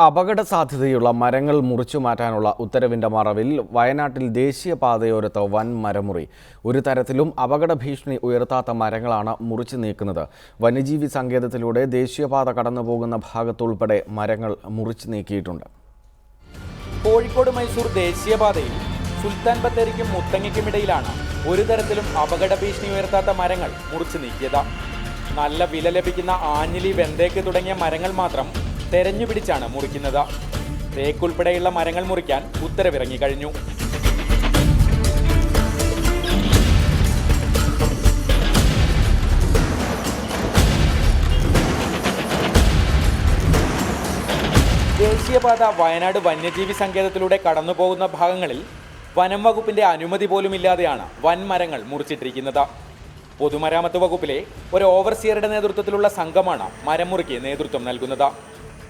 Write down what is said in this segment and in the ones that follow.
അപകട സാധ്യതയുള്ള മരങ്ങൾ മുറിച്ചു മാറ്റാനുള്ള ഉത്തരവിന്റെ മറവിൽ വയനാട്ടിൽ ദേശീയപാതയോരത്ത് വൻ മരമുറി. ഒരു തരത്തിലും അപകട ഭീഷണി ഉയർത്താത്ത മരങ്ങളാണ് മുറിച്ചു നീക്കുന്നത്. വന്യജീവി സങ്കേതത്തിലൂടെ ദേശീയപാത കടന്നുപോകുന്ന ഭാഗത്തുൾപ്പെടെ മരങ്ങൾ മുറിച്ചു നീക്കിയിട്ടുണ്ട്. കോഴിക്കോട് മൈസൂർ ദേശീയപാതയിൽ സുൽത്താൻ ബത്തേരിക്കും മുത്തങ്ങയ്ക്കുമിടയിലാണ് ഒരു തരത്തിലും അപകട ഭീഷണി ഉയർത്താത്ത മരങ്ങൾ മുറിച്ചു നീക്കിയത്. നല്ല വില ലഭിക്കുന്ന ആഞ്ഞിലി, വെന്തേക്ക് തുടങ്ങിയ മരങ്ങൾ മാത്രം തെരഞ്ഞുപിടിച്ചാണ് മുറിക്കുന്നത്. തേക്കുൾപ്പെടെയുള്ള മരങ്ങൾ മുറിക്കാൻ ഉത്തരവിറങ്ങിക്കഴിഞ്ഞു. ദേശീയപാത വയനാട് വന്യജീവി സങ്കേതത്തിലൂടെ കടന്നുപോകുന്ന ഭാഗങ്ങളിൽ വനം വകുപ്പിന്റെ അനുമതി പോലുമില്ലാതെയാണ് വൻമരങ്ങൾ മുറിച്ചിട്ടിരിക്കുന്നത്. പൊതുമരാമത്ത് വകുപ്പിലെ ഒരു ഓവർസിയറുടെ നേതൃത്വത്തിലുള്ള സംഘമാണ് മരം മുറിക്ക് നേതൃത്വം നൽകുന്നത്.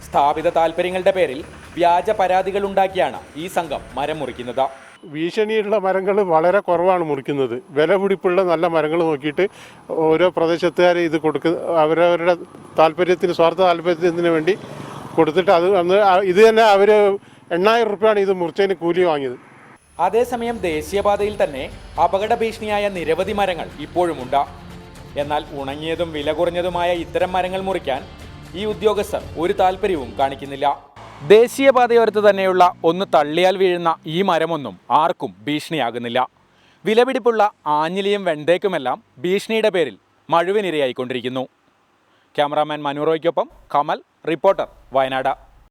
സ്ഥാപിത താൽപ്പര്യങ്ങളുടെ പേരിൽ വ്യാജ പരാതികൾ ഉണ്ടാക്കിയാണ് ഈ സംഘം മരം മുറിക്കുന്നത്. ഭീഷണിയുള്ള മരങ്ങൾ വളരെ കുറവാണ് മുറിക്കുന്നത്. വില പിടിപ്പുള്ള നല്ല മരങ്ങൾ നോക്കിയിട്ട് ഓരോ പ്രദേശത്തുകാരെ ഇത് അവരവരുടെ താല്പര്യത്തിന്, സ്വാർത്ഥ താല്പര്യത്തിന് വേണ്ടി കൊടുത്തിട്ട് ഇത് തന്നെ അവർ 8,000 രൂപയാണ് ഇത് മുറിച്ചതിന് കൂലി വാങ്ങിയത്. അതേസമയം ദേശീയപാതയിൽ തന്നെ അപകട ഭീഷണിയായ നിരവധി മരങ്ങൾ ഇപ്പോഴുമുണ്ട്. എന്നാൽ ഉണങ്ങിയതും വില കുറഞ്ഞതുമായ ഇത്തരം മരങ്ങൾ മുറിക്കാൻ ഈ ഉദ്യോഗസ്ഥർ ഒരു താല്പര്യവും കാണിക്കുന്നില്ല. ദേശീയപാതയോരത്ത് തന്നെയുള്ള ഒന്ന് തള്ളിയാൽ വീഴുന്ന ഈ മരമൊന്നും ആർക്കും ഭീഷണിയാകുന്നില്ല. വിലപിടിപ്പുള്ള ആഞ്ഞിലിയും വെണ്ടേക്കുമെല്ലാം ഭീഷണിയുടെ പേരിൽ മഴുവിനിരയായിക്കൊണ്ടിരിക്കുന്നു. ക്യാമറാമാൻ മനു റോയ്ക്കൊപ്പം കമൽ, റിപ്പോർട്ടർ, വയനാട്.